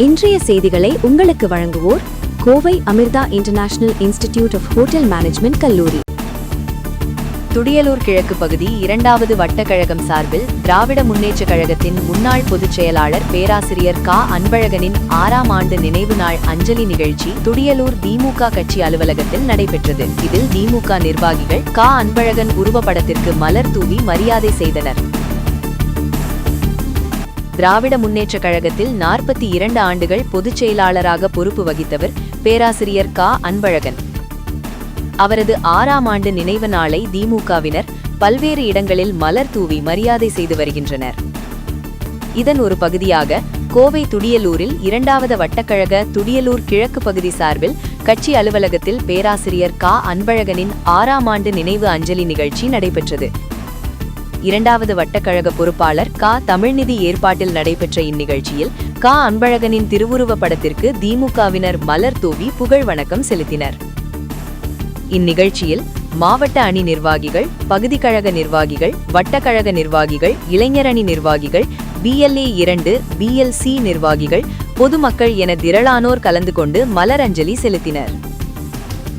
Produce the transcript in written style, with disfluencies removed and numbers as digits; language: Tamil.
இன்றைய செய்திகளை உங்களுக்கு வழங்குவோர் Kovai Amrita international institute of hotel management கல்லூரி. துடியலூர் கிழக்கு பகுதி 2வது வட்டக்கழகம் சார்பில் திராவிட முன்னேற்றக் கழகத்தின் முன்னாள் பொதுச் செயலாளர் பேராசிரியர் கா. அன்பழகனின் 6ஆம் ஆண்டு நினைவு நாள் அஞ்சலி நிகழ்ச்சி துடியலூர் திமுக கட்சி அலுவலகத்தில் நடைபெற்றது. இதில் திமுக நிர்வாகிகள் கா. அன்பழகன் உருவப்படத்திற்கு மலர் தூவி மரியாதை செய்தனர். திராவிட முன்னேற்றக் கழகத்தில் 42 ஆண்டுகள் பொதுச் செயலாளராக பொறுப்பு வகித்தவர் பேராசிரியர் கா. அன்பழகன். அவரது 6ஆம் ஆண்டு நினைவு நாளை திமுகவினர் பல்வேறு இடங்களில் மலர் தூவி மரியாதை செய்து வருகின்றனர். இதன் ஒரு பகுதியாக கோவை துடியலூரில் 2வது வட்டக்கழக துடியலூர் கிழக்கு பகுதி சார்பில் கட்சி அலுவலகத்தில் பேராசிரியர் கா. அன்பழகனின் 6ஆம் ஆண்டு நினைவு அஞ்சலி நிகழ்ச்சி நடைபெற்றது. 2வது வட்டக்கழக பொறுப்பாளர் கா. தமிழ்நிதி ஏற்பாட்டில் நடைபெற்ற இந்நிகழ்ச்சியில் கா. அன்பழகனின் திருவுருவப் படத்திற்கு திமுகவினர் மலர் தூவி புகழ் வணக்கம் செலுத்தினர். இந்நிகழ்ச்சியில் மாவட்ட அணி நிர்வாகிகள், பகுதி கழக நிர்வாகிகள், வட்டக்கழக நிர்வாகிகள், இளைஞர் அணி நிர்வாகிகள், BLA 2, BLC நிர்வாகிகள், பொதுமக்கள் என திரளானோர் கலந்து கொண்டு மலர் அஞ்சலி செலுத்தினர்.